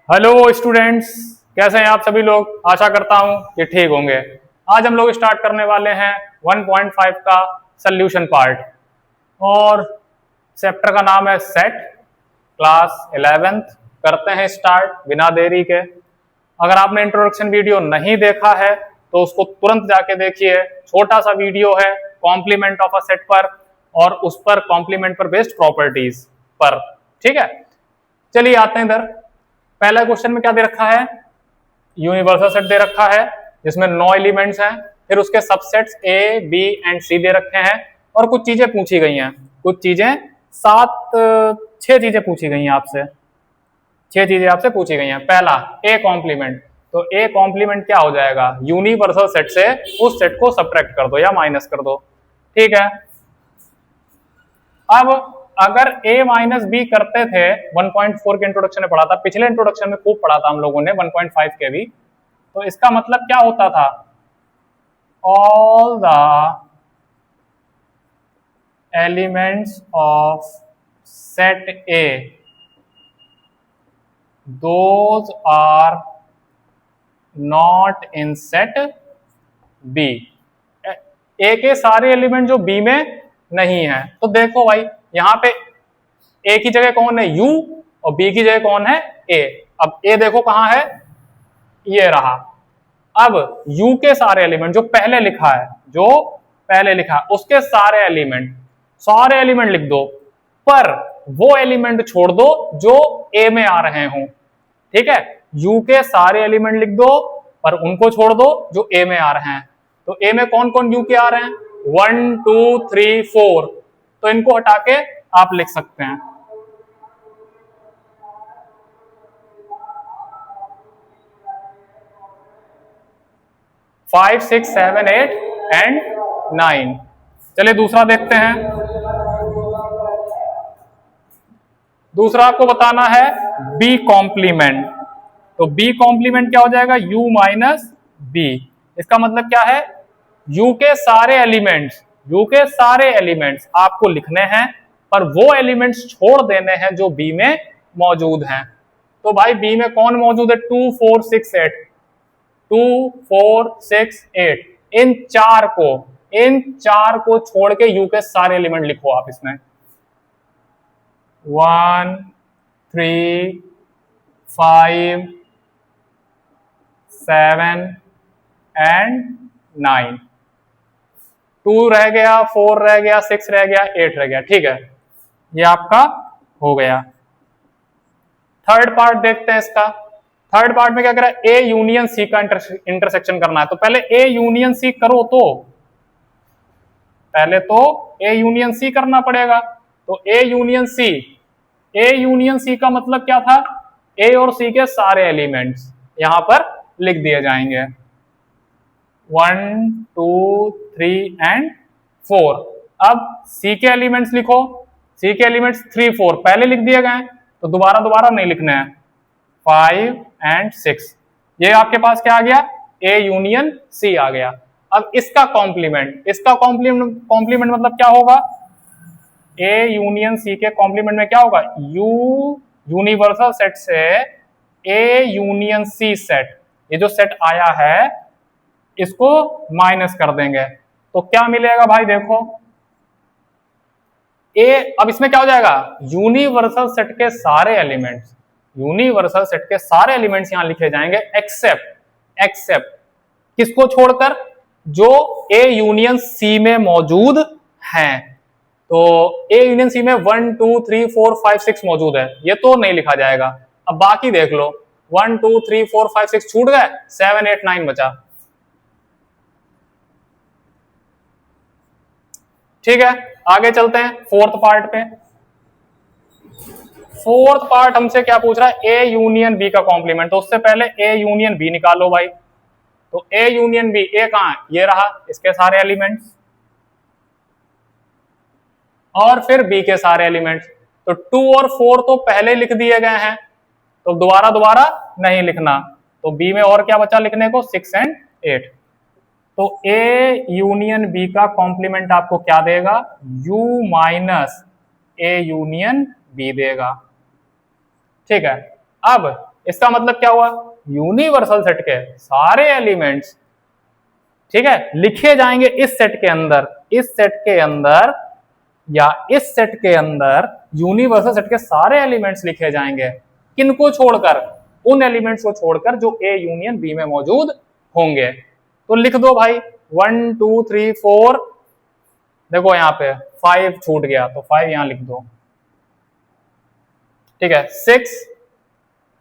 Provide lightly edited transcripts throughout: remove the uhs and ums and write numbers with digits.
Hello students, कैसे हैं आप सभी लोग। आशा करता हूं कि ठीक होंगे। आज हम लोग स्टार्ट करने वाले हैं 1.5 का सॉल्यूशन पार्ट और चैप्टर का नाम है सेट, क्लास 11th। करते हैं स्टार्ट बिना देरी के। अगर आपने इंट्रोडक्शन वीडियो नहीं देखा है तो उसको तुरंत जाके देखिए। छोटा सा वीडियो है कॉम्प्लीमेंट ऑफ अ सेट पर और उस पर कॉम्प्लीमेंट पर बेस्ड प्रॉपर्टीज पर। ठीक है, चलिए आते हैं इधर। पहला क्वेश्चन में क्या दे रखा है, यूनिवर्सल सेट दे रखा है जिसमें 9 एलिमेंट्स हैं। फिर उसके सबसेट्स ए बी एंड सी दे रखे हैं और कुछ चीजें पूछी गई हैं। कुछ चीजें 6 चीजें पूछी गई हैं आपसे। 6 चीजें आपसे पूछी गई हैं। पहला ए कॉम्प्लीमेंट, तो ए कॉम्प्लीमेंट क्या हो जाएगा, यूनिवर्सल सेट से उस सेट को सब्ट्रैक्ट कर दो या माइनस कर दो। ठीक है, अब अगर a माइनस बी करते थे 1.4 के इंट्रोडक्शन में पढ़ा था, पिछले इंट्रोडक्शन में खूब पढ़ा था हम लोगों ने 1.5 के भी। तो इसका मतलब क्या होता था, all the elements of set A those are not in set B. A के सारे एलिमेंट जो बी में नहीं है। तो देखो भाई, यहां पे ए की जगह कौन है, यू, और बी की जगह कौन है, ए। अब ए देखो कहां है, ये रहा। अब यू के सारे एलिमेंट जो पहले लिखा है, उसके सारे एलिमेंट लिख दो, पर वो एलिमेंट छोड़ दो जो ए में आ रहे हों। ठीक है, यू के सारे एलिमेंट लिख दो पर उनको छोड़ दो जो ए में आ रहे हैं। तो ए में कौन कौन यू के आ रहे हैं, 1 2 3 4। तो इनको हटा के आप लिख सकते हैं 5 6 7 8 एंड 9। चलिए दूसरा देखते हैं। दूसरा आपको बताना है बी कॉम्प्लीमेंट। तो बी कॉम्प्लीमेंट क्या हो जाएगा, u माइनस बी। इसका मतलब क्या है, u के सारे एलिमेंट्स आपको लिखने हैं पर वो एलिमेंट्स छोड़ देने हैं जो b में मौजूद हैं। तो भाई b में कौन मौजूद है, 2 4 6 8, 2 4 6 8। इन चार को छोड़ के u के सारे एलिमेंट लिखो आप इसमें। 1 3 5 7 एंड 9। 2 रह गया, 4 रह गया, 6 रह गया, 8 रह गया। ठीक है, ये आपका हो गया। थर्ड पार्ट देखते हैं इसका। थर्ड पार्ट में क्या करा, ए यूनियन सी का इंटरसेक्शन करना है। तो पहले ए यूनियन सी करो, तो पहले तो ए यूनियन सी करना पड़ेगा। तो ए यूनियन सी का मतलब क्या था, ए और सी के सारे एलिमेंट्स यहां पर लिख दिए जाएंगे, 1 2 3 एंड 4। अब सी के एलिमेंट्स लिखो, सी के एलिमेंट्स 3 4 पहले लिख दिए गए तो दोबारा नहीं लिखने हैं, 5 एंड 6। ये आपके पास क्या आ गया, ए यूनियन सी आ गया। अब इसका कॉम्प्लीमेंट मतलब क्या होगा, ए यूनियन सी के कॉम्प्लीमेंट में क्या होगा, यू यूनिवर्सल सेट से ए यूनियन सी सेट, ये जो सेट आया है इसको माइनस कर देंगे तो क्या मिलेगा भाई, देखो ए। अब इसमें क्या हो जाएगा, यूनिवर्सल सेट के सारे एलिमेंट्स यहां लिखे जाएंगे एक्सेप्ट किसको छोड़कर, जो ए यूनियन सी में मौजूद हैं। तो ए यूनियन सी में 1 2 3 4 5 6 मौजूद है, ये तो नहीं लिखा जाएगा। अब बाकी देख लो, 1 2 3 4 5 6 छूट गए, 7 8 9 बचा। ठीक है, आगे चलते हैं फोर्थ पार्ट पे। फोर्थ पार्ट हमसे क्या पूछ रहा है, ए यूनियन बी का कॉम्प्लीमेंट। तो उससे पहले ए यूनियन बी निकालो भाई। तो ए यूनियन बी, ए कहां है, ये रहा, इसके सारे एलिमेंट्स और फिर बी के सारे एलिमेंट्स। तो 2 और 4 तो पहले लिख दिए गए हैं तो दोबारा नहीं लिखना। तो बी में और क्या बचा लिखने को, 6 एंड 8। तो ए यूनियन बी का कॉम्प्लीमेंट आपको क्या देगा, u minus A union B देगा। ठीक है, अब इसका मतलब क्या हुआ, यूनिवर्सल सेट के सारे एलिमेंट्स, ठीक है, लिखे जाएंगे इस सेट के अंदर, इस सेट के अंदर या इस सेट के अंदर यूनिवर्सल सेट के सारे एलिमेंट्स लिखे जाएंगे। किनको छोड़कर, उन एलिमेंट्स को छोड़कर जो ए यूनियन बी में मौजूद होंगे। तो लिख दो भाई 1 2 3 4, देखो यहाँ पे 5 छूट गया तो 5 यहां लिख दो, ठीक है। 6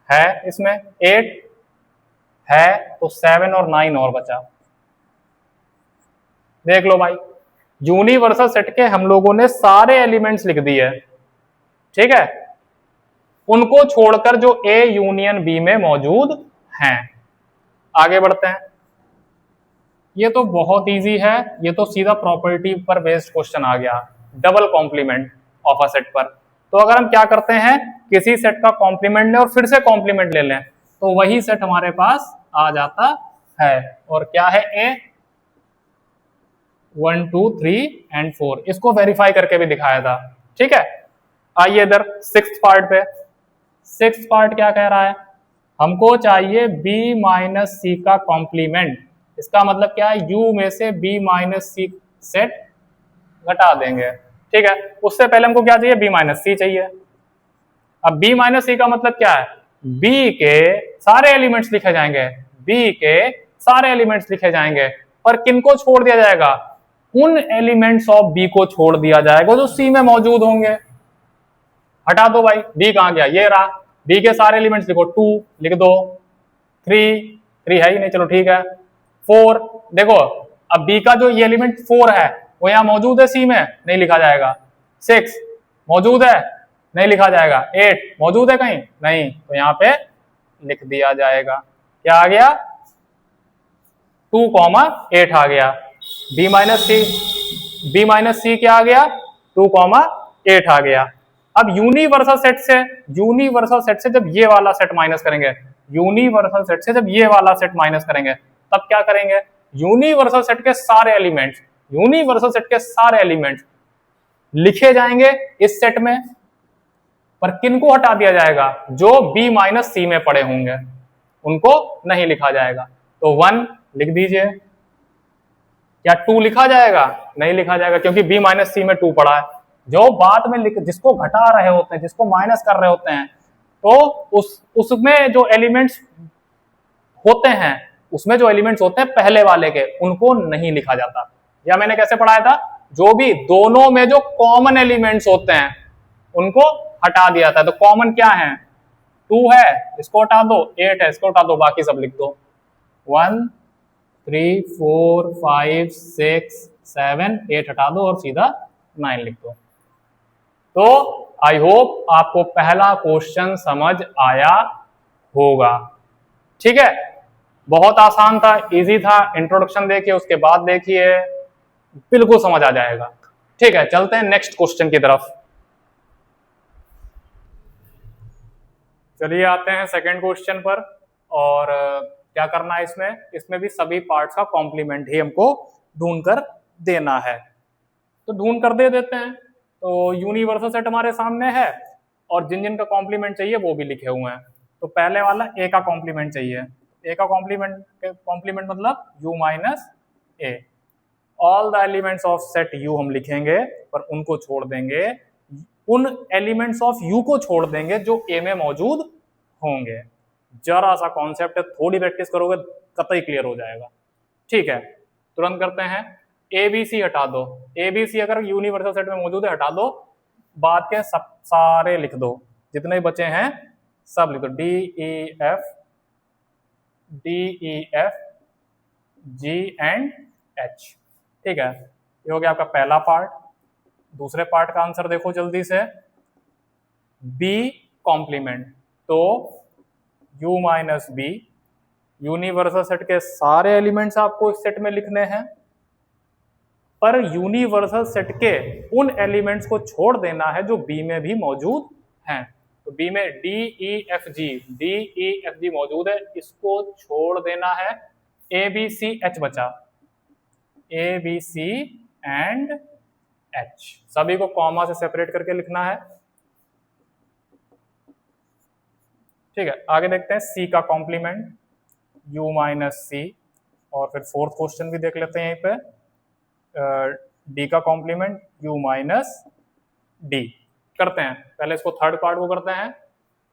है इसमें, 8 है तो 7 और 9 और बचा। देख लो भाई, यूनिवर्सल सेट के हम लोगों ने सारे एलिमेंट्स लिख दिए, ठीक है, उनको छोड़कर जो ए यूनियन बी में मौजूद हैं। आगे बढ़ते हैं। ये तो बहुत इजी है, ये तो सीधा प्रॉपर्टी पर बेस्ड क्वेश्चन आ गया, double complement of a set पर। तो अगर हम क्या करते हैं, किसी सेट का कॉम्प्लीमेंट लें और फिर से कॉम्प्लीमेंट ले लें तो वही सेट हमारे पास आ जाता है। और क्या है, ए 1 2 3 एंड 4, इसको वेरीफाई करके भी दिखाया था, ठीक है। आइए इधर सिक्स्थ पार्ट पे। सिक्स्थ पार्ट क्या कह रहा है, हमको चाहिए b माइनस सी का कॉम्प्लीमेंट। इसका मतलब क्या है, u में से b माइनस सी सेट घटा देंगे, ठीक है। उससे पहले हमको क्या चाहिए, b माइनस सी चाहिए। अब b माइनस सी का मतलब क्या है, b के सारे एलिमेंट्स लिखे जाएंगे, b के सारे एलिमेंट्स लिखे जाएंगे, पर किनको छोड़ दिया जाएगा, उन एलिमेंट्स ऑफ b को छोड़ दिया जाएगा जो c में मौजूद होंगे। हटा दो भाई, b कहां गया, ये रहा, b के सारे एलिमेंट्स लिखो, 2 लिख दो, 3 है ही नहीं, चलो ठीक है, 4 देखो, अब b का जो ये एलिमेंट 4 है वो यहां मौजूद है, c में नहीं लिखा जाएगा। 6 मौजूद है, नहीं लिखा जाएगा। 8 मौजूद है कहीं, नहीं, तो यहाँ पे लिख दिया जाएगा। क्या आ गया, 2,8 आ गया। b माइनस सी क्या आ गया, 2,8 आ गया। अब यूनिवर्सल सेट से जब ये वाला सेट माइनस करेंगे, यूनिवर्सल सेट से जब ये वाला सेट माइनस करेंगे तब क्या करेंगे, यूनिवर्सल सेट के सारे एलिमेंट्स लिखे जाएंगे इस सेट में, पर किनको हटा दिया जाएगा, जो b माइनस सी में पड़े होंगे उनको नहीं लिखा जाएगा। तो 1 लिख दीजिए, क्या 2 लिखा जाएगा, नहीं लिखा जाएगा, क्योंकि b माइनस सी में 2 पड़ा है। जो बाद में जिसको घटा रहे होते हैं, जिसको माइनस कर रहे होते हैं, तो उसमें जो एलिमेंट्स होते हैं, पहले वाले के, उनको नहीं लिखा जाता। या मैंने कैसे पढ़ाया था, जो भी दोनों में जो कॉमन एलिमेंट्स होते हैं उनको हटा दिया था। तो कॉमन क्या है, 2 है, इसको हटा दो, 8 है, इसको हटा दो, बाकी सब लिख दो। 1 3 4 5 6 7 8 हटा दो और सीधा 9 लिख दो। तो आई होप आपको पहला क्वेश्चन समझ आया होगा, ठीक है। बहुत आसान था, इजी था, इंट्रोडक्शन देखिए, उसके बाद देखिए, बिल्कुल समझ आ जाएगा, ठीक है। चलते हैं नेक्स्ट क्वेश्चन की तरफ। चलिए आते हैं सेकंड क्वेश्चन पर। और क्या करना है इसमें भी सभी पार्ट्स का कॉम्प्लीमेंट ही हमको ढूंढ कर देना है। तो ढूंढ कर दे देते हैं। तो यूनिवर्सल सेट हमारे सामने है और जिन जिन का कॉम्प्लीमेंट चाहिए वो भी लिखे हुए हैं। तो पहले वाला ए का कॉम्प्लीमेंट चाहिए। ए का कॉम्प्लीमेंट मतलब u minus A. All the elements of set u हम लिखेंगे, पर उनको छोड़ देंगे, उन एलिमेंट्स ऑफ u को छोड़ देंगे जो a में मौजूद होंगे। जरा सा कॉन्सेप्ट है, थोड़ी प्रैक्टिस करोगे कतई क्लियर हो जाएगा, ठीक है। तुरंत करते हैं, ए बी सी हटा दो। ए बी सी अगर यूनिवर्सल सेट में मौजूद है हटा दो, बाद के सब सारे लिख दो, जितने बचे हैं सब लिख दो, D E F G and H, ठीक है। ये हो गया आपका पहला पार्ट। दूसरे पार्ट का आंसर देखो जल्दी से, बी कॉम्प्लीमेंट। तो u minus B, universal set के सारे एलिमेंट्स आपको इस सेट में लिखने हैं, पर यूनिवर्सल सेट के उन एलिमेंट्स को छोड़ देना है जो बी में भी मौजूद हैं। तो बी में डी ई एफ जी मौजूद है, इसको छोड़ देना है। ए बी सी एच बचा, A B C and H, सभी को कॉमा से सेपरेट करके लिखना है, ठीक है, आगे देखते हैं सी का कॉम्प्लीमेंट u माइनस सी, और फिर फोर्थ क्वेश्चन भी देख लेते हैं यहीं पे, डी का कॉम्प्लीमेंट u माइनस डी। करते हैं पहले इसको थर्ड पार्ट को करते हैं।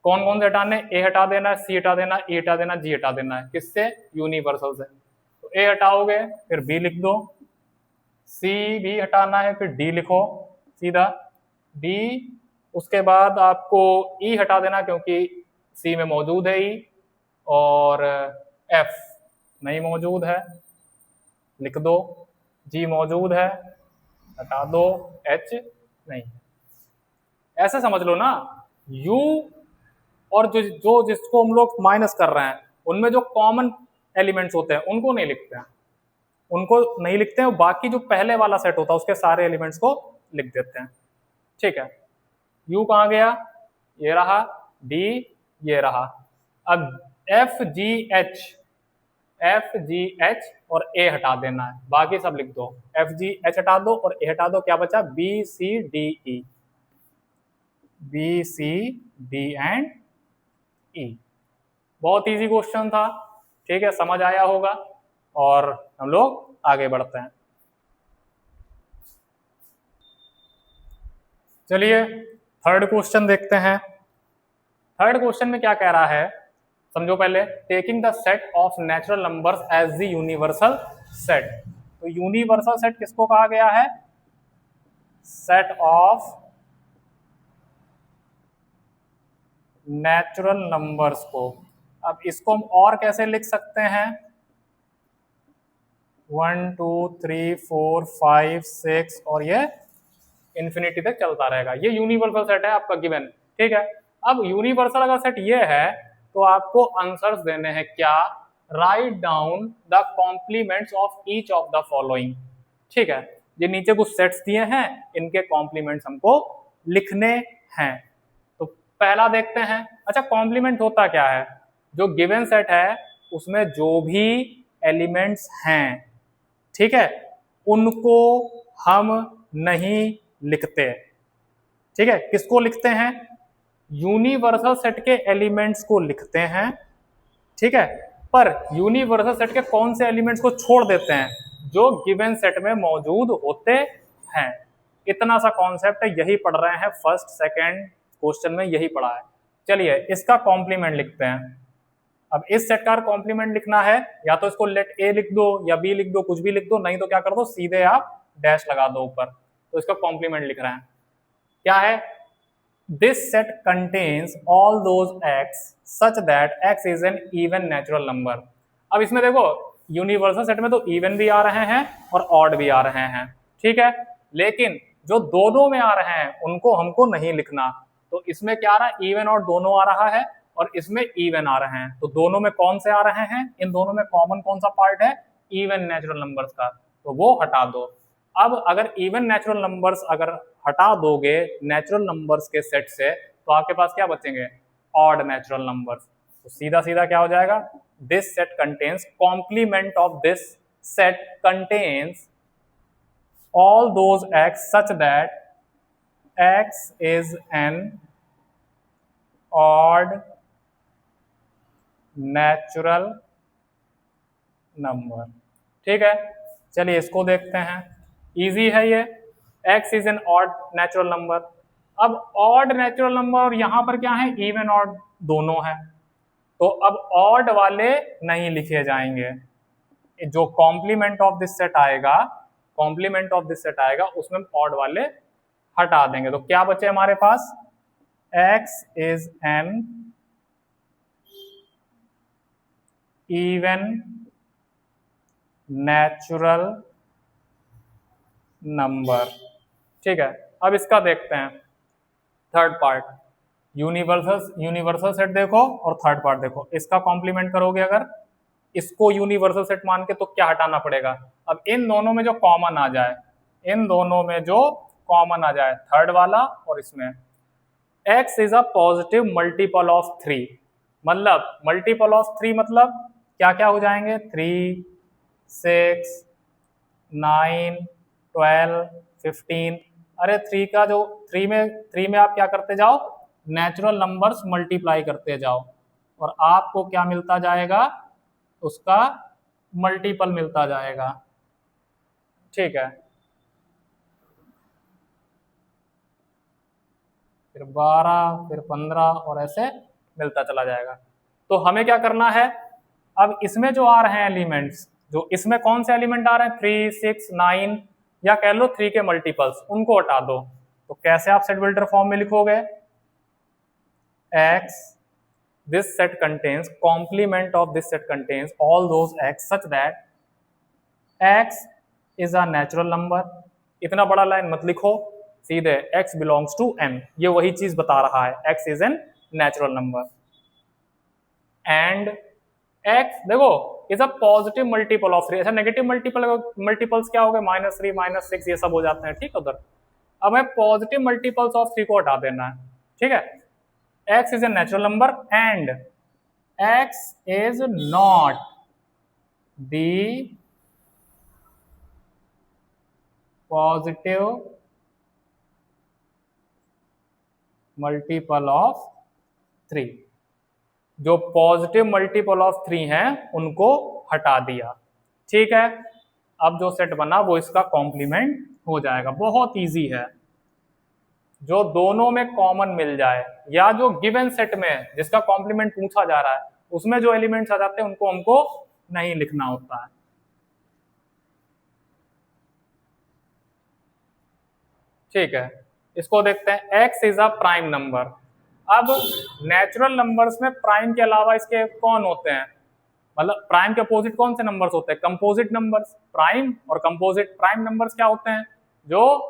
कौन कौन से हटाने, ए हटा देना है, सी हटा देना, ई हटा देना, जी हटा देना है। किससे? यूनिवर्सल से। तो ए हटाओगे फिर बी लिख दो, सी भी हटाना है फिर डी लिखो सीधा, डी। उसके बाद आपको ई हटा देना क्योंकि सी में मौजूद है ई, और एफ नहीं मौजूद है लिख दो, जी मौजूद है हटा दो, एच नहीं। ऐसे समझ लो ना, यू और जो जिसको हम लोग माइनस कर रहे हैं उनमें जो कॉमन एलिमेंट्स होते हैं उनको नहीं लिखते हैं, उनको नहीं लिखते हैं, बाकी जो पहले वाला सेट होता है उसके सारे एलिमेंट्स को लिख देते हैं। ठीक है, यू कहाँ गया, ये रहा, डी ये रहा। अब एफ जी एच और ए हटा देना है, बाकी सब लिख दो, एफ जी एच हटा दो और ए हटा दो, क्या बचा, B C D E, B C D and E. बहुत इजी क्वेश्चन था, ठीक है, समझ आया होगा, और हम लोग आगे बढ़ते हैं। चलिए थर्ड क्वेश्चन देखते हैं। थर्ड क्वेश्चन में क्या कह रहा है, समझो पहले, taking the set of natural numbers as the universal set. तो यूनिवर्सल सेट किसको कहा गया है, सेट ऑफ नेचुरल नंबर्स को। अब इसको हम और कैसे लिख सकते हैं, 1 2 3 4 5 6 और ये इन्फिनिटी तक चलता रहेगा। ये यूनिवर्सल सेट है आपका गिवन, ठीक है। अब यूनिवर्सल अगर सेट ये है तो आपको आंसर्स देने हैं क्या, write down the complements of each of the following. ठीक है, ये नीचे कुछ सेट्स दिए हैं, इनके कॉम्प्लीमेंट्स हमको लिखने हैं। तो पहला देखते हैं। अच्छा, कॉम्प्लीमेंट होता क्या है, जो गिवन सेट है उसमें जो भी एलिमेंट्स हैं, ठीक है, उनको हम नहीं लिखते। ठीक है, किसको लिखते हैं, यूनिवर्सल सेट के एलिमेंट्स को लिखते हैं, ठीक है, पर यूनिवर्सल सेट के कौन से एलिमेंट्स को छोड़ देते हैं, जो गिवन सेट में मौजूद होते हैं। इतना सा कॉन्सेप्ट है, यही पढ़ रहे हैं, फर्स्ट सेकंड क्वेश्चन में यही पढ़ा है। चलिए इसका कॉम्प्लीमेंट लिखते हैं। अब इस सेट का कॉम्प्लीमेंट लिखना है, या तो इसको लेट ए लिख दो या बी लिख दो, कुछ भी लिख दो, नहीं तो क्या कर दो, सीधे आप डैश लगा दो ऊपर। तो इसका कॉम्प्लीमेंट लिख रहे हैं, क्या है, this set contains all those x such that x is an even natural number. अब इसमें देखो, यूनिवर्सल सेट में तो इवन भी आ रहे हैं और ऑड भी आ रहे हैं, ठीक है, लेकिन जो दोनों में आ रहे हैं उनको हमको नहीं लिखना। तो इसमें क्या आ रहा है, इवन और दोनों आ रहा है, और इसमें इवन आ रहे हैं। तो दोनों में कौन से आ रहे हैं, इन दोनों में कॉमन कौन सा पार्ट है, इवन नेचुरल नंबर्स का, तो वो हटा दो। अब अगर इवन नेचुरल नंबर्स अगर हटा दोगे नेचुरल नंबर्स के सेट से, तो आपके पास क्या बचेंगे, ऑड नेचुरल नंबर्स। तो सीधा सीधा क्या हो जाएगा, this set contains, complement of this set contains all those x such that x is an odd natural number। ठीक है, चलिए इसको देखते हैं, इजी है ये, x is an odd natural number। अब ऑड नेचुरल नंबर और यहां पर क्या है, इवन ऑड दोनों है, तो अब ऑड वाले नहीं लिखे जाएंगे, जो कॉम्प्लीमेंट ऑफ दिस सेट आएगा, कॉम्प्लीमेंट ऑफ दिस सेट आएगा उसमें ऑड वाले हटा देंगे। तो क्या बचे हमारे पास, x is an even natural number. ठीक है, अब इसका देखते हैं थर्ड पार्ट, यूनिवर्सल सेट देखो और थर्ड पार्ट देखो। इसका कॉम्प्लीमेंट करोगे अगर, इसको यूनिवर्सल सेट मान के, तो क्या हटाना पड़ेगा, अब इन दोनों में जो कॉमन आ जाए, इन दोनों में जो कॉमन आ जाए, थर्ड वाला और इसमें, x is a positive multiple of 3, मतलब मल्टीपल ऑफ 3 मतलब क्या क्या हो जाएंगे, 3 6 9 12 15। अरे 3 का जो 3 में आप क्या करते जाओ, नेचुरल नंबर्स मल्टीप्लाई करते जाओ, और आपको क्या मिलता जाएगा, उसका मल्टीपल मिलता जाएगा। ठीक है, फिर 12, फिर 15 और ऐसे मिलता चला जाएगा। तो हमें क्या करना है, अब इसमें जो आ रहे हैं एलिमेंट्स, जो इसमें कौन से एलिमेंट आ रहे हैं 3, 6, 9 या कह लो 3 के मल्टीपल्स, उनको हटा दो। तो कैसे आप सेट बिल्डर फॉर्म में लिखोगे, x this set contains complement of this set contains all those x such that x is a natural number। इतना बड़ा लाइन मत लिखो, सीधे x belongs to m, ये वही चीज बता रहा है, x is an natural number and x देखो is a positive multiple of 3। ऐसा नेगेटिव मल्टीपल्स क्या हो गए, -3, -6 ये सब हो जाते हैं। ठीक है, उधर अब हमें पॉजिटिव मल्टीपल्स ऑफ 3 को हटा देना है। ठीक है, x is a natural number and x is not the positive multiple of 3। जो पॉजिटिव मल्टीपल ऑफ 3 हैं उनको हटा दिया। ठीक है, अब जो सेट बना वो इसका कॉम्प्लीमेंट हो जाएगा। बहुत इजी है, जो दोनों में कॉमन मिल जाए या जो गिवन सेट में जिसका कॉम्प्लीमेंट पूछा जा रहा है उसमें जो एलिमेंट्स आ जाते हैं उनको हमको नहीं लिखना होता है। ठीक है, इसको देखते हैं, x is a prime number. अब नेचुरल नंबर्स में प्राइम के अलावा इसके कौन होते हैं, मतलब प्राइम के अपोजिट कौन से नंबर्स होते हैं, कंपोजिट नंबर्स। प्राइम और कंपोजिट, प्राइम नंबर्स क्या होते हैं, जो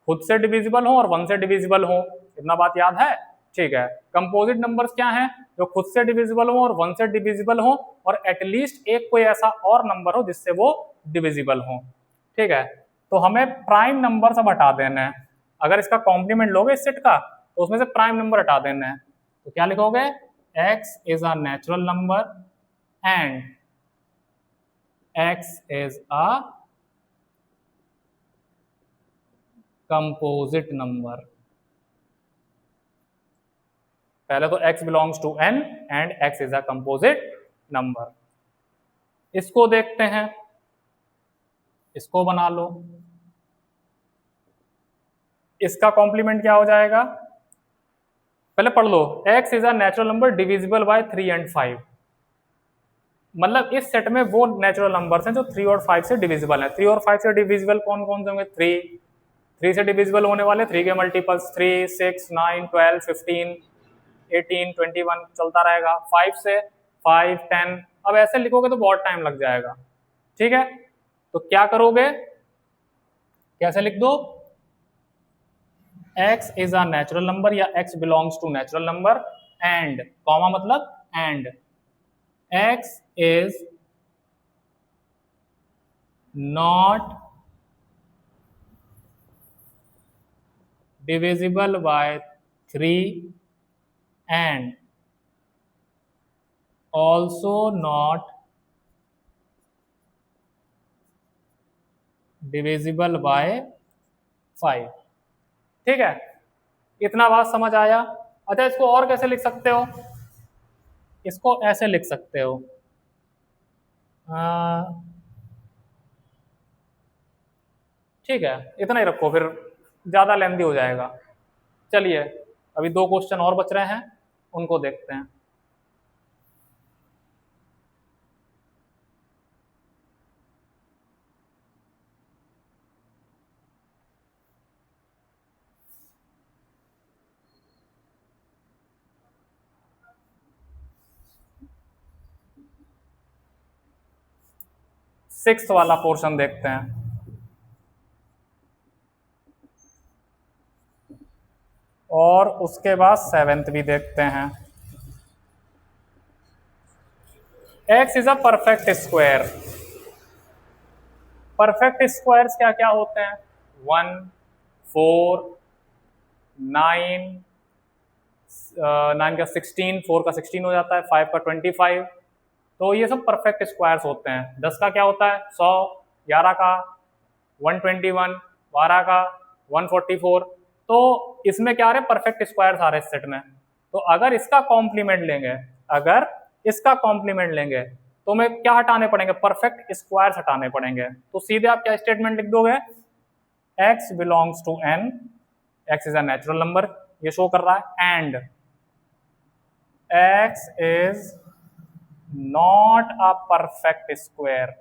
खुद से डिविजिबल हो और 1 से डिविजिबल हो, इतना बात याद है। ठीक है, कंपोजिट नंबर्स क्या हैं, जो खुद से डिविजिबल हो और 1 से डिविजिबल हो और एटलीस्ट एक कोई ऐसा और नंबर हो जिससे वो डिविजिबल हो। ठीक है, तो हमें प्राइम नंबर सब हटा देना है। अगर इसका कॉम्प्लीमेंट लोगे इस सेट का तो उसमें से प्राइम नंबर हटा देना है। तो क्या लिखोगे, x is a natural number and x is a composite number. पहले तो x belongs to n and x is a composite number. इसको देखते हैं, इसको बना लो। इसका कॉम्प्लीमेंट क्या हो जाएगा, पहले पढ़ लो, x is a natural number divisible by 3 and 5। मतलब इस सेट में वो नेचुरल नंबर्स हैं जो 3 और 5 से डिविजिबल हैं। 3 और 5 से डिविजिबल कौन कौन से होंगे, 3 से डिविजिबल होने वाले 3 के मल्टीपल्स 3, 6, 9, 12, 15, 18, 21 चलता रहेगा। 5 से 5, 10, अब ऐसे लिखोगे तो बहुत टाइम लग जाएगा। ठीक है, तो क्या करोगे, कैसे लिख दो, x is a natural number या x belongs to natural number and comma मतलब and x is not divisible by 3 and also not divisible by 5। ठीक है, इतना बात समझ आया। अच्छा, इसको और कैसे लिख सकते हो, इसको ऐसे लिख सकते हो, ठीक है इतना ही रखो, फिर ज्यादा लेंदी हो जाएगा। चलिए अभी 2 क्वेश्चन और बच रहे हैं, उनको देखते हैं। सिक्स्थ वाला पोर्शन देखते हैं। और उसके बाद 7th भी देखते हैं। x is a perfect square. Perfect squares क्या क्या होते हैं, 1, 4, 9, 9 का 16, 4 का 16 हो जाता है, 5 का 25। तो ये सब परफेक्ट स्क्वायर्स होते हैं। 10 का क्या होता है 100, 11 का 121, 12 का 144। तो इसमें क्या आ रहे, परफेक्ट स्क्वायर्स आ रहे इस सेट में। तो अगर इसका कॉम्प्लीमेंट लेंगे, अगर इसका कॉम्प्लीमेंट लेंगे तो हमें क्या हटाने पड़ेंगे, परफेक्ट स्क्वायर्स हटाने पड़ेंगे। तो सीधे आप क्या स्टेटमेंट लिख दोगे, x belongs to n, x is a natural number, ये शो कर रहा है, and x is not a perfect square.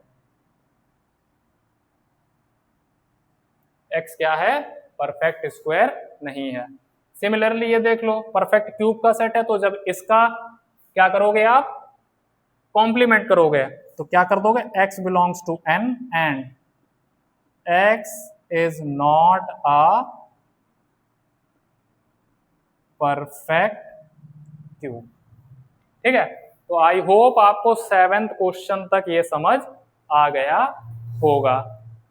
x क्या है, परफेक्ट स्क्वायर नहीं है। सिमिलरली ये देख लो, परफेक्ट क्यूब का सेट है, तो जब इसका क्या करोगे आप, कॉम्प्लीमेंट करोगे, तो क्या कर दोगे, x belongs to n and x is not a perfect cube. ठीक है, तो आई होप आपको 7th क्वेश्चन तक ये समझ आ गया होगा।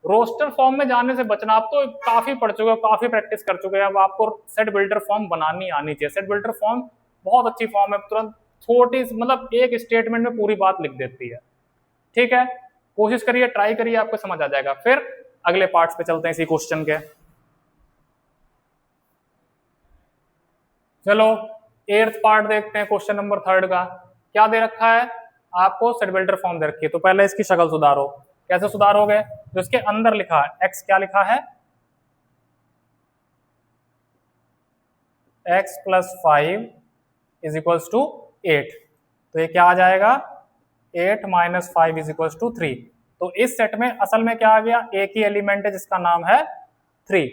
रोस्टर फॉर्म में जाने से बचना, आप तो काफी पढ़ चुके हो, काफी प्रैक्टिस कर चुके हैं, अब आपको सेट बिल्डर फॉर्म बनानी आनी चाहिए। सेट बिल्डर फॉर्म बहुत अच्छी फॉर्म है, तुरंत छोटी मतलब एक स्टेटमेंट में पूरी बात लिख देती है। ठीक है, कोशिश करिए, ट्राई करिए, आपको समझ आ जाएगा। फिर अगले पार्ट्स पे चलते हैं इसी क्वेश्चन के। चलो 8th पार्ट देखते हैं, क्वेश्चन नंबर 3 का। क्या दे रखा है आपको, सेट बिल्डर फॉर्म दे रखी है, तो पहले इसकी शक्ल सुधारो। कैसे सुधारोगे, जो इसके अंदर लिखा है x, क्या लिखा है, x plus 5 is equals to 8, तो ये क्या आ जाएगा, 8 माइनस 5 इज इक्वल्स टू 3। तो इस सेट में असल में क्या आ गया, एक ही एलिमेंट है जिसका नाम है 3।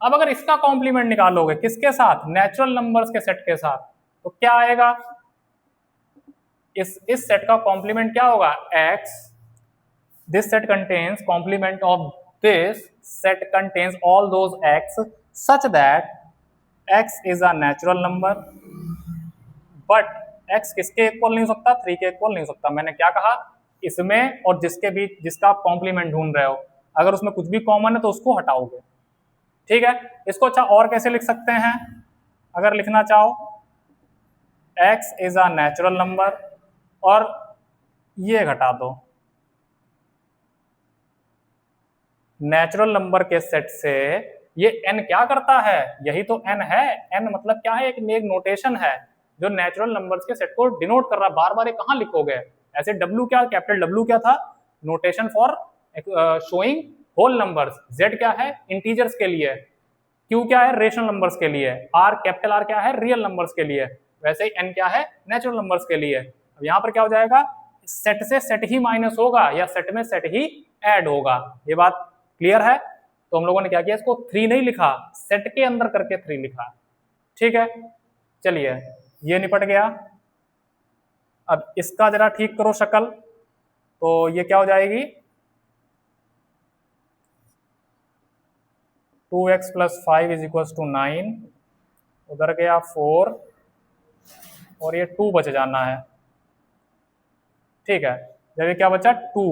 अब अगर इसका कॉम्प्लीमेंट निकालोगे किसके साथ, नेचुरल नंबर्स के सेट के साथ, तो क्या आएगा, इस सेट का कॉम्प्लीमेंट क्या होगा, x, this set contains complement of this set contains all those x such that x is a natural number, but x किसके इक्वल नहीं हो सकता, 3 के इक्वल नहीं हो सकता। मैंने क्या कहा, इसमें और जिसके बीच जिसका आप कॉम्प्लीमेंट ढूंढ रहे हो, अगर उसमें कुछ भी कॉमन है तो उसको हटाओगे। ठीक है, इसको अच्छा और कैसे लिख सकते हैं, अगर लिखना चाहो, x is a natural number, और ये घटा दो, नेचुरल नंबर के सेट से ये n क्या करता है, यही तो n है। n मतलब क्या है, एक नोटेशन है जो नेचुरल नंबर्स के सेट को डिनोट कर रहा है। बार बार ये कहाँ लिखोगे, ऐसे w क्या, कैपिटल W क्या था, notation for showing whole numbers, z क्या है, इंटीजर्स के लिए, q क्या है, रेशनल नंबर्स के लिए, r, कैपिटल R क्या है, रियल नंबर्स के लिए, वैसे ही n क्या है, नेचुरल नंबर्स के लिए। अब यहाँ पर क्या हो जाएगा, सेट से सेट ही माइनस होगा या सेट में सेट ही ऐड होगा। ये बात क्लियर है। तो हम लोगों ने क्या किया, इसको 3 नहीं लिखा, सेट के अंदर करके 3 लिखा। ठीक है, चलिए ये निपट गया। अब इसका जरा ठीक करो शक्ल, तो ये क्या हो जाएगी, 2x plus 5 is equal to 9, उधर गया 4 और ये 2 बच जाना है। ठीक है, जब ये क्या बचा 2,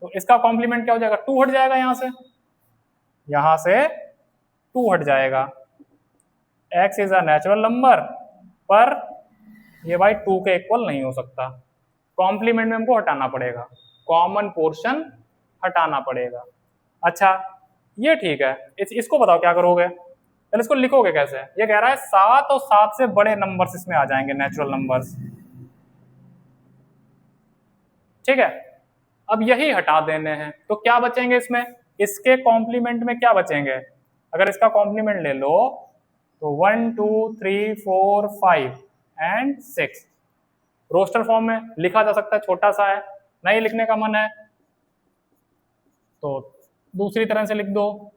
तो इसका कॉम्प्लीमेंट क्या हो जाएगा, 2 हट जाएगा, यहां से 2 हट जाएगा। x is a natural number, पर ये भाई 2 के इक्वल नहीं हो सकता, कॉम्प्लीमेंट में हमको हटाना पड़ेगा, कॉमन पोर्शन हटाना पड़ेगा। अच्छा ये ठीक है, इसको बताओ क्या करोगे, पहले इसको लिखोगे कैसे। ये कह रहा है 7 और 7 से बड़े नंबर्स इसमें आ जाएंगे, नेचुरल नंबर्स। ठीक है, अब यही हटा देने हैं, तो क्या बचेंगे इसमें, इसके कॉम्प्लीमेंट में क्या बचेंगे, अगर इसका कॉम्प्लीमेंट ले लो तो 1 2 3 4 5 एंड 6। रोस्टर फॉर्म में लिखा जा सकता है, छोटा सा है, नहीं लिखने का मन है तो दूसरी तरह से लिख दो,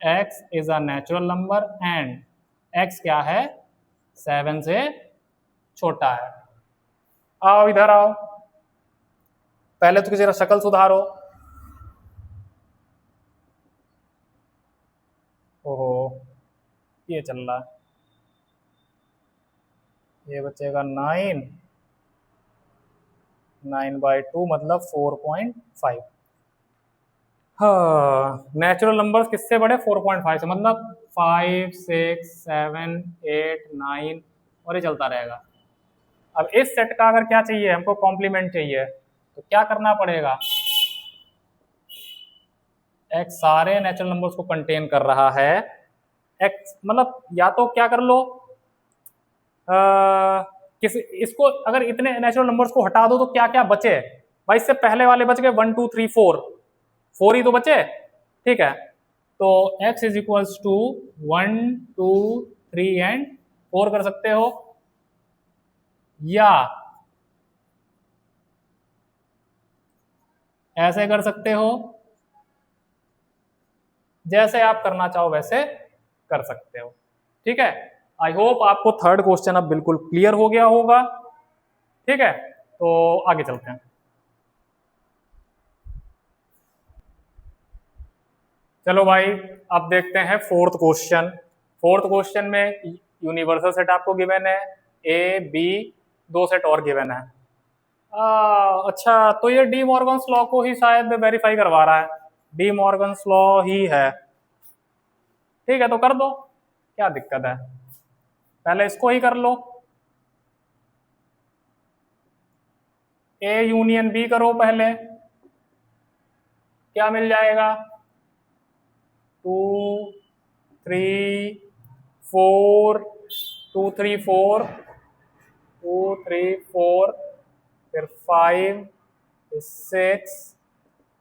x is a natural number and x क्या है, 7 से छोटा है। आओ इधर आओ, पहले तो जरा शक्ल सुधारो। ओहो ये चल रहा है, ये बचेगा 9/2 मतलब 4.5। हाँ, नेचुरल नंबर्स किससे बड़े, 4.5 से, मतलब 5 6 7 8 9 और ये चलता रहेगा। अब इस सेट का अगर क्या चाहिए, हमको कॉम्प्लीमेंट चाहिए, तो क्या करना पड़ेगा, x सारे नेचुरल नंबर्स को कंटेन कर रहा है, x मतलब या तो क्या कर लो, किस इसको अगर इतने नेचुरल नंबर्स को हटा दो तो क्या क्या बचे भाई, इससे पहले वाले बच गए 1 2 3 4, 4 ही तो बचे, ठीक है। तो x is equals to 1 2 3 and 4 कर सकते हो, या ऐसे कर सकते हो, जैसे आप करना चाहो वैसे कर सकते हो, ठीक है। आई होप आपको थर्ड क्वेश्चन अब बिल्कुल क्लियर हो गया होगा, ठीक है। तो आगे चलते हैं। चलो भाई अब देखते हैं फोर्थ क्वेश्चन। फोर्थ क्वेश्चन में यूनिवर्सल सेट आपको गिवन है, ए बी, दो सेट और गिवन है। अच्छा, तो ये डी मॉर्गन्स लॉ को ही शायद वेरीफाई करवा रहा है, डी मॉर्गन्स लॉ ही है, ठीक है। तो कर दो, क्या दिक्कत है, पहले इसको ही कर लो। ए यूनियन बी करो पहले, क्या मिल जाएगा, 2 3 4, 2 3 4, 2 3 4, फिर 5 6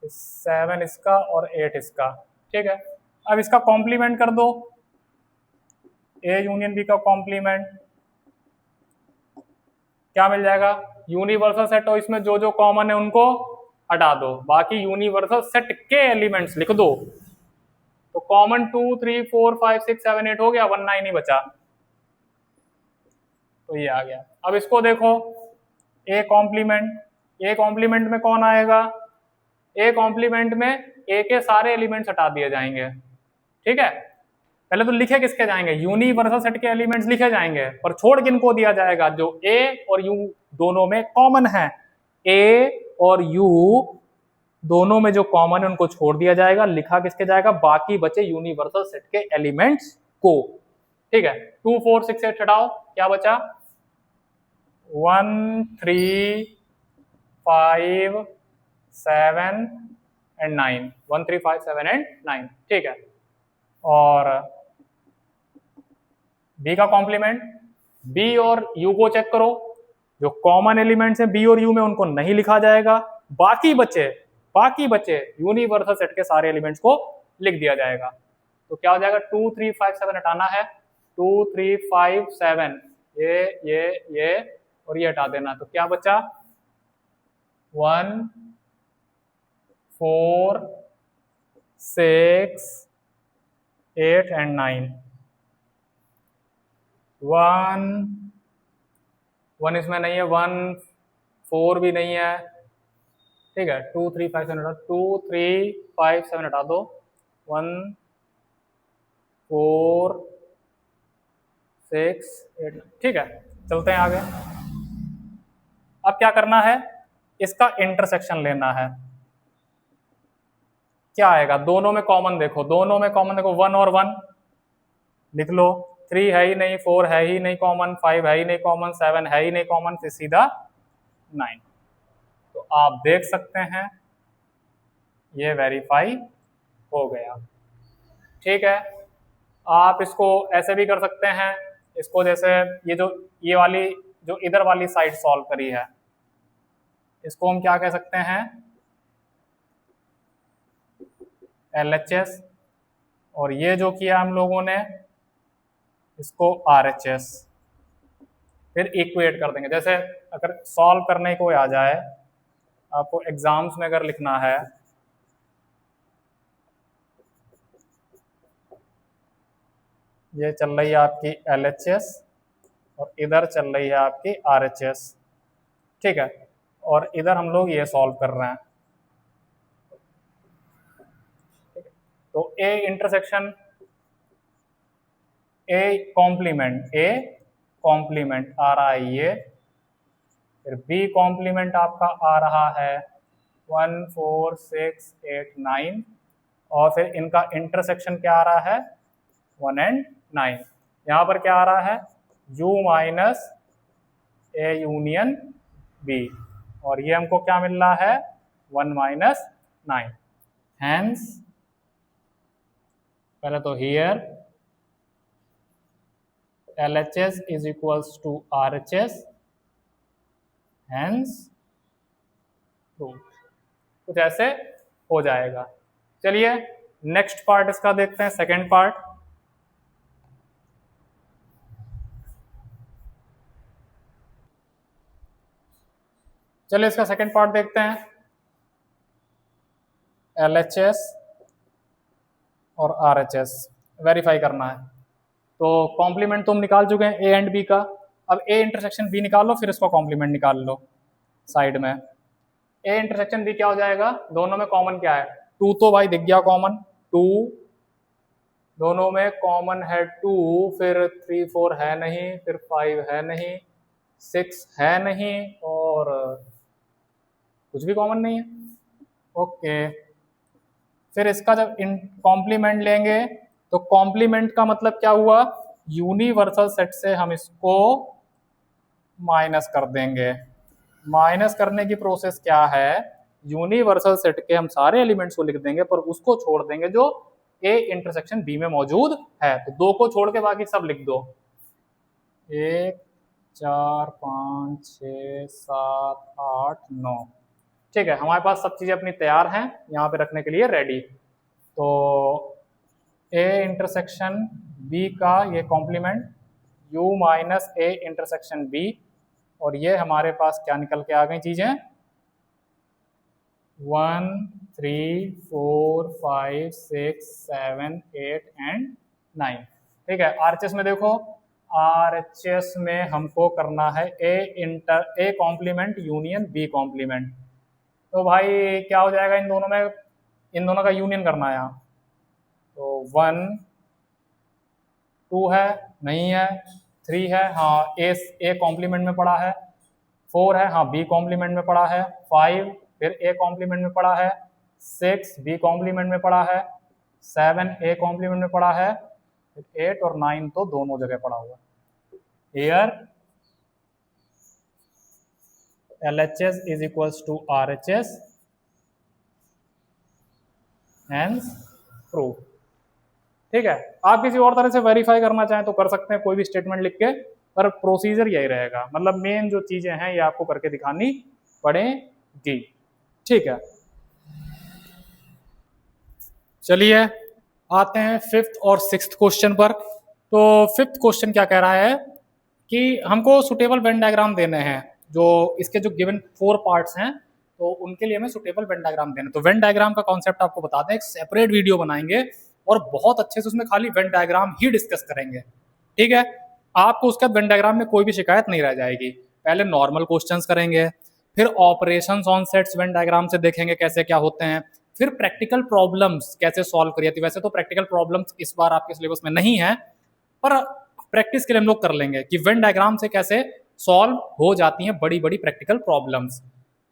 7 इसका और 8 इसका, ठीक है। अब इसका कॉम्प्लीमेंट कर दो, ए यूनियन बी का कॉम्प्लीमेंट क्या मिल जाएगा, यूनिवर्सल सेट हो, इसमें जो जो कॉमन है उनको हटा दो, बाकी यूनिवर्सल सेट के एलिमेंट्स लिख दो। तो कॉमन 2 3 4 5 6 7 8 हो गया, 1 9 ही बचा, तो ये आ गया। अब इसको देखो, ए कॉम्प्लीमेंट, ए कॉम्प्लीमेंट में कौन आएगा, ए कॉम्प्लीमेंट में ए के सारे एलिमेंट्स हटा दिए जाएंगे, ठीक है। पहले तो लिखे किसके जाएंगे, यूनिवर्सल सेट के एलिमेंट्स लिखे जाएंगे, पर छोड़ किनको दिया जाएगा, जो ए और यू दोनों में कॉमन है, ए और यू दोनों में जो कॉमन है उनको छोड़ दिया जाएगा, लिखा किसके जाएगा, बाकी बचे यूनिवर्सल सेट के एलिमेंट्स को, ठीक है। 2 4 6 8 हटाओ, क्या बचा, 1 3 5 7 एंड 9, 1 3 5 7 एंड 9, ठीक है। और बी का कॉम्प्लीमेंट, बी और यू को चेक करो, जो कॉमन एलिमेंट्स हैं बी और यू में उनको नहीं लिखा जाएगा, बाकी बचे यूनिवर्सल सेट के सारे एलिमेंट्स को लिख दिया जाएगा। तो क्या हो जाएगा, 2 3 5 7 हटाना है, 2 3 5 7, ये और ये हटा देना, तो क्या बचा, 1 4 6 8 एंड 9, 1 इसमें नहीं है, 1 4 भी नहीं है, ठीक है। 2 3 5 7 हटा, 2 3 5 7 हटा दो, 1 4 6 8, ठीक है। चलते हैं आगे। अब क्या करना है, इसका इंटरसेक्शन लेना है, क्या आएगा, दोनों में कॉमन देखो, 1 और 1 लिख लो, 3 है ही नहीं, 4 है ही नहीं कॉमन, 5 है ही नहीं कॉमन, 7 है ही नहीं कॉमन, फिर सीधा 9। तो आप देख सकते हैं ये वेरीफाई हो गया, ठीक है। आप इसको ऐसे भी कर सकते हैं, इसको जैसे ये वाली जो इधर वाली साइड सॉल्व करी है, इसको हम क्या कह सकते हैं, LHS, और ये जो किया हम लोगों ने इसको RHS, फिर इक्वेट कर देंगे। जैसे अगर सॉल्व करने को आ जाए, आपको एग्जाम्स में अगर लिखना है, ये चल रही है आपकी LHS और इधर चल रही है आपकी RHS, ठीक है, और इधर हम लोग ये सॉल्व कर रहे हैं, तो ए इंटरसेक्शन ए कॉम्प्लीमेंट आ रहा है ये, फिर बी कॉम्प्लीमेंट आपका आ रहा है 1 4 6 8 9, और फिर इनका इंटरसेक्शन क्या आ रहा है, 1 एंड 9। यहाँ पर क्या आ रहा है, u minus A union B, और ये हमको क्या मिल रहा है, 1 माइनस 9। हैंस पहले तो here LHS is equals to RHS, hence proved. कुछ ऐसे हो जाएगा। चलिए नेक्स्ट पार्ट इसका देखते हैं, सेकेंड पार्ट। चलिए इसका सेकेंड पार्ट देखते हैं। LHS और RHS वेरीफाई करना है। तो कॉम्प्लीमेंट तुम निकाल चुके हैं ए एंड बी का। अब ए इंटरसेक्शन बी निकाल लो, फिर इसका कॉम्प्लीमेंट निकाल लो साइड में। ए इंटरसेक्शन बी क्या हो जाएगा, दोनों में कॉमन क्या है, 2 तो भाई दिख गया कॉमन, 2 दोनों में कॉमन है 2, फिर 3 4 है नहीं, फिर 5 है नहीं, 6 है नहीं, और कुछ भी कॉमन नहीं है। ओके, फिर इसका जब कॉम्प्लीमेंट लेंगे तो कॉम्प्लीमेंट का मतलब क्या हुआ, यूनिवर्सल सेट से हम इसको माइनस कर देंगे। माइनस करने की प्रोसेस क्या है, यूनिवर्सल सेट के हम सारे एलिमेंट्स को लिख देंगे पर उसको छोड़ देंगे जो ए इंटरसेक्शन बी में मौजूद है। तो 2 को छोड़ के बाकी सब लिख दो, 1 4 5 6 7 8 9। ठीक है, हमारे पास सब चीजें अपनी तैयार हैं यहाँ पे रखने के लिए रेडी। तो ए इंटरसेक्शन बी का ये complement u minus A intersection B, और ये हमारे पास क्या निकल के आ गई चीजें, 1 3 4 5 6 7 8 एंड 9। ठीक है, RHS में देखो, RHS में हमको करना है A complement union B complement. तो भाई क्या हो जाएगा, इन दोनों में, इन दोनों का यूनियन करना है यहाँ। तो 1 2 है नहीं है, 3 है हाँ ए कॉम्प्लीमेंट में पड़ा है, 4 है हाँ बी कॉम्प्लीमेंट में पड़ा है, 5 फिर ए कॉम्प्लीमेंट में पड़ा है, 6 बी कॉम्प्लीमेंट में पड़ा है, 7 ए कॉम्प्लीमेंट में पड़ा है, फिर 8 और 9 तो दोनों जगह पड़ा हुआ है। Here LHS is equals to RHS, hence proof। ठीक है, आप किसी और तरह से वेरीफाई करना चाहें तो कर सकते हैं, कोई भी स्टेटमेंट लिख के, पर प्रोसीजर यही रहेगा। मतलब मेन जो चीजें हैं ये आपको करके दिखानी पड़ेगी। ठीक है, चलिए आते हैं फिफ्थ और सिक्स्थ क्वेश्चन पर। तो फिफ्थ क्वेश्चन क्या कह रहा है कि हमको सुटेबल वेन डायग्राम देने हैं, जो इसके जो गिवन 4 पार्ट्स हैं तो उनके लिए हमें सुटेबल वेन डायग्राम देना। तो वेन डायग्राम का कॉन्सेप्ट आपको बता दें, एक सेपरेट वीडियो बनाएंगे और बहुत अच्छे से उसमें खाली वेन डायग्राम ही डिस्कस करेंगे। ठीक है, आपको उसके बाद वेन डायग्राम में कोई भी शिकायत नहीं रह जाएगी। पहले नॉर्मल क्वेश्चंस करेंगे, फिर operations on sets Venn diagram से देखेंगे कैसे क्या होते हैं, फिर प्रैक्टिकल प्रॉब्लम्स कैसे सॉल्व करिए थी। वैसे तो प्रैक्टिकल प्रॉब्लम्स इस बार आपके सिलेबस में नहीं है, पर प्रैक्टिस के लिए हम लोग कर लेंगे कि वेन डायग्राम से कैसे सॉल्व हो जाती हैं बड़ी बड़ी प्रैक्टिकल प्रॉब्लम्स।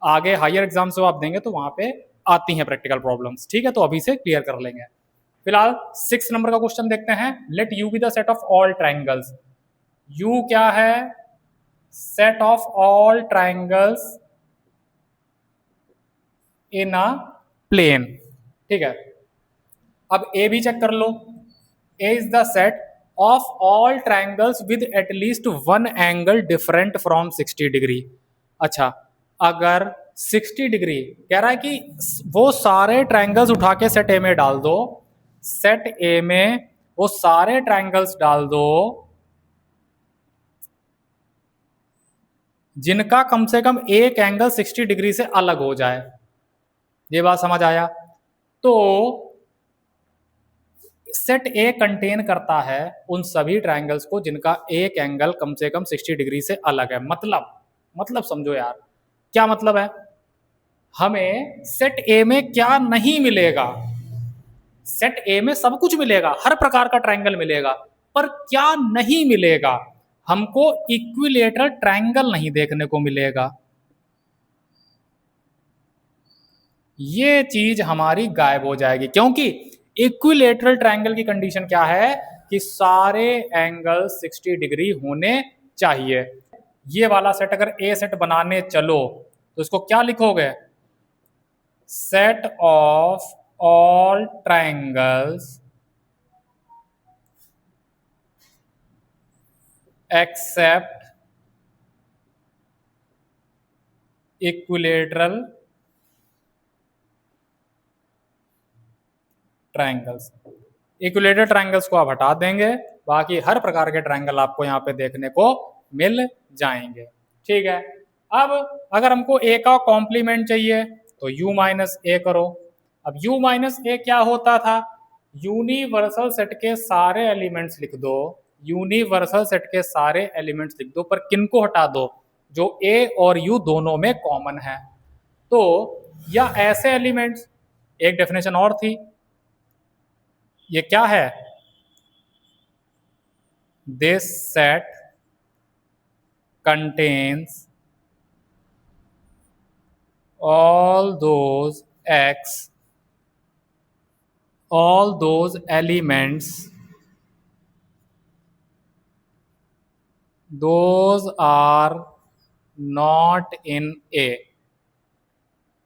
आगे हायर एग्जाम से आप देंगे तो वहां पे आती हैं प्रैक्टिकल प्रॉब्लम्स। ठीक है, तो अभी से क्लियर कर लेंगे। फिलहाल 6 नंबर का क्वेश्चन देखते हैं। Let U be the set of all triangles. U क्या है, set of all triangles in a plane. ठीक है, अब ए भी चेक कर लो। A is the set of all triangles with at least one angle different from 60 degree. अच्छा, अगर 60 डिग्री कह रहा है कि वो सारे ट्राइंगल्स उठा के सेट ए में डाल दो, सेट ए में वो सारे ट्राइंगल्स डाल दो जिनका कम से कम एक एंगल 60 डिग्री से अलग हो जाए। ये बात समझ आया? तो सेट ए कंटेन करता है उन सभी ट्राइंगल्स को जिनका एक एंगल कम से कम 60 डिग्री से अलग है। मतलब समझो यार, क्या मतलब है, हमें सेट ए में क्या नहीं मिलेगा, सेट ए में सब कुछ मिलेगा, हर प्रकार का ट्राइंगल मिलेगा, पर क्या नहीं मिलेगा, हमको इक्विलेटरल ट्राइंगल नहीं देखने को मिलेगा। ये चीज हमारी गायब हो जाएगी, क्योंकि इक्विलेटरल ट्राइंगल की कंडीशन क्या है कि सारे एंगल 60 डिग्री होने चाहिए। ये वाला सेट अगर ए सेट बनाने चलो तो इसको क्या लिखोगे, set of all triangles except equilateral triangles. Equilateral triangles को आप हटा देंगे, बाकी हर प्रकार के ट्रायंगल आपको यहाँ पे देखने को मिल जाएंगे। ठीक है, अब अगर हमको ए का कॉम्प्लीमेंट चाहिए तो u माइनस ए करो। अब u माइनस ए क्या होता था, यूनिवर्सल सेट के सारे एलिमेंट्स लिख दो, यूनिवर्सल सेट के सारे एलिमेंट्स लिख दो, पर किनको हटा दो, जो a और u दोनों में कॉमन है। तो या ऐसे एलिमेंट्स, एक डेफिनेशन और थी, ये क्या है, this set contains all those elements those are not in A.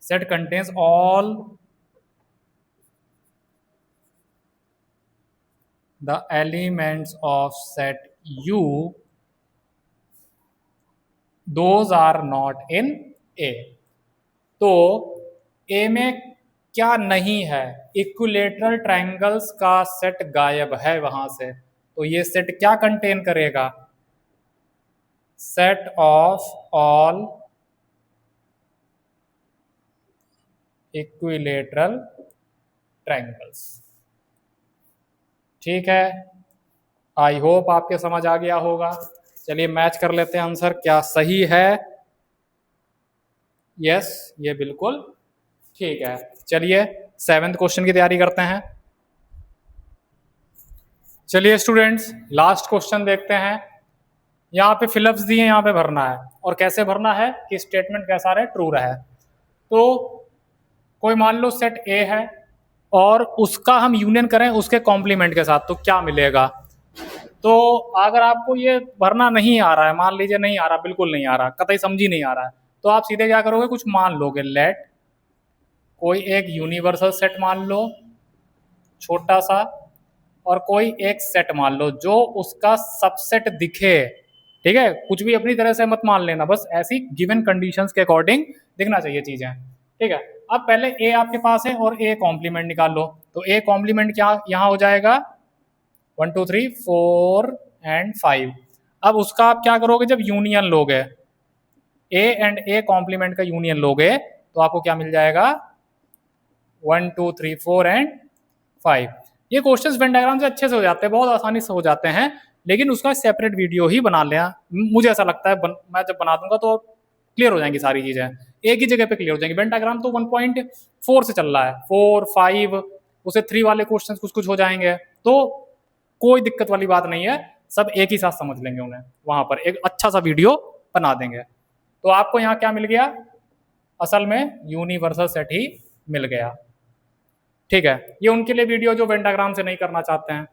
Set contains all the elements of set U, those are not in A. तो ए में क्या नहीं है, इक्विलेटरल ट्रायंगल्स का सेट गायब है वहां से, तो ये सेट क्या कंटेन करेगा, set of all equilateral triangles. ठीक है, आई होप आपके समझ आ गया होगा। चलिए मैच कर लेते हैं आंसर, क्या सही है, यस ये बिल्कुल ठीक है। चलिए 7th क्वेश्चन की तैयारी करते हैं। चलिए स्टूडेंट्स लास्ट क्वेश्चन देखते हैं। यहाँ पे फिलअप्स दिए, यहाँ पे भरना है, और कैसे भरना है कि स्टेटमेंट कैसा रहे, ट्रू रहे। तो कोई मान लो सेट ए है और उसका हम यूनियन करें उसके कॉम्प्लीमेंट के साथ, तो क्या मिलेगा। तो अगर आपको ये भरना नहीं आ रहा है, मान लीजिए नहीं आ रहा, बिल्कुल नहीं आ रहा, कतई समझ ही नहीं आ रहा है, तो आप सीधे क्या करोगे, कुछ मान लोगे, लेट कोई एक यूनिवर्सल सेट मान लो छोटा सा, और कोई एक सेट मान लो जो उसका सबसेट दिखे। ठीक है, कुछ भी अपनी तरह से मत मान लेना, बस ऐसी गिवन कंडीशंस के अकॉर्डिंग दिखना चाहिए चीजें। ठीक है, अब पहले ए आपके पास है और ए कॉम्प्लीमेंट निकाल लो। तो ए कॉम्प्लीमेंट क्या यहाँ हो जाएगा, 1 2 3 4 एंड 5। अब उसका आप क्या करोगे, जब यूनियन लोगे, ए एंड ए कॉम्प्लीमेंट का यूनियन लोगे तो आपको क्या मिल जाएगा, 1 2 3 4 एंड 5। ये क्वेश्चंस वेन डायग्राम से अच्छे से हो जाते हैं, बहुत आसानी से हो जाते हैं, लेकिन उसका सेपरेट वीडियो ही बना लें, मुझे ऐसा लगता है मैं जब बना दूंगा तो क्लियर हो जाएंगी सारी चीजें, एक ही जगह पे क्लियर हो जाएंगी। वेन डायग्राम तो 1.4 से चल रहा है, 4 5 उसे 3 वाले क्वेश्चन कुछ कुछ हो जाएंगे, तो कोई दिक्कत वाली बात नहीं है, सब एक ही साथ समझ लेंगे उन्हें, वहां पर एक अच्छा सा वीडियो बना देंगे। तो आपको यहाँ क्या मिल गया, असल में यूनिवर्सल सेट ही मिल गया। ठीक है, ये उनके लिए वीडियो जो वेन डायग्राम से नहीं करना चाहते हैं।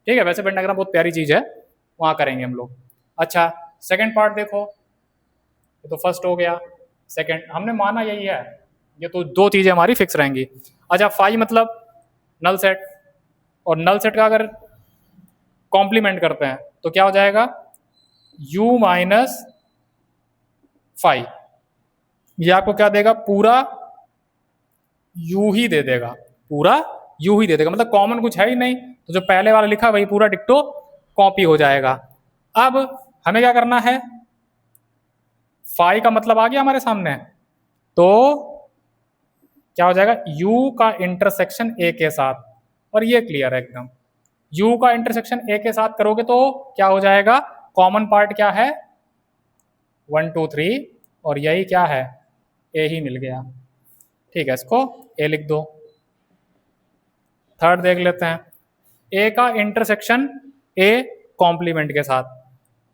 ठीक है, वैसे वेन डायग्राम बहुत प्यारी चीज है, वहां करेंगे हम लोग। अच्छा सेकंड पार्ट देखो, ये तो फर्स्ट हो गया, सेकंड हमने माना यही है, ये तो 2 चीजें हमारी फिक्स रहेंगी। अच्छा 5 मतलब नल सेट, और नल सेट का अगर कॉम्प्लीमेंट करते हैं तो क्या हो जाएगा, u माइनस 5, ये आपको क्या देगा, पूरा u ही दे देगा, पूरा u ही दे देगा, मतलब कॉमन कुछ है ही नहीं, तो जो पहले वाला लिखा वही पूरा डिक्टो कॉपी हो जाएगा। अब हमें क्या करना है, 5 का मतलब आ गया हमारे सामने, तो क्या हो जाएगा, u का इंटरसेक्शन a के साथ, और ये क्लियर है एकदम, u का इंटरसेक्शन a के साथ करोगे तो क्या हो जाएगा, कॉमन पार्ट क्या है 1 2 3, और यही क्या है a ही मिल गया। ठीक है, इसको a लिख दो। थर्ड देख लेते हैं, a का इंटरसेक्शन a कॉम्प्लीमेंट के साथ,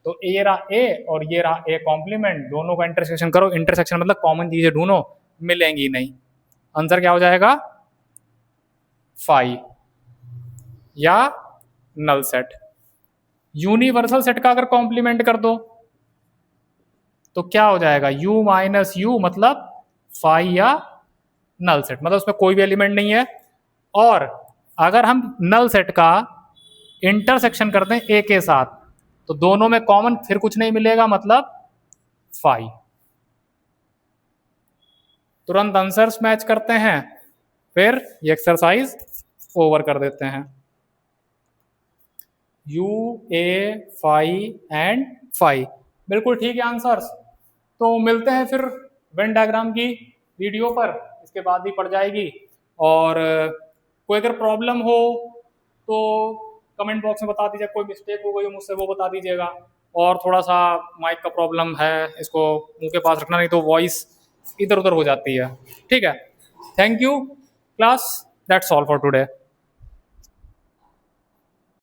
तो ये रहा a और ये रहा a कॉम्प्लीमेंट, दोनों का इंटरसेक्शन करो, इंटरसेक्शन मतलब कॉमन चीजें ढूंढो, मिलेंगी नहीं, आंसर क्या हो जाएगा 5 या नल सेट। यूनिवर्सल सेट का अगर कॉम्प्लीमेंट कर दो तो क्या हो जाएगा, u माइनस यू मतलब 5 या नल सेट, मतलब उसमें कोई भी एलिमेंट नहीं है, और अगर हम नल सेट का इंटरसेक्शन करते हैं a के साथ तो दोनों में कॉमन फिर कुछ नहीं मिलेगा, मतलब 5। तुरंत आंसर्स मैच करते हैं, फिर ये एक्सरसाइज ओवर कर देते हैं। U A phi and phi, बिल्कुल ठीक है आंसर्स। तो मिलते हैं फिर वेन डायग्राम की वीडियो पर, इसके बाद ही पड़ जाएगी। और कोई अगर प्रॉब्लम हो तो कमेंट बॉक्स में बता दीजिए, कोई मिस्टेक हो गई हो मुझसे वो बता दीजिएगा। और थोड़ा सा माइक का प्रॉब्लम है, इसको मुंह के पास रखना, नहीं तो वॉइस इधर उधर हो जाती है। ठीक है, thank you class, that's all for today.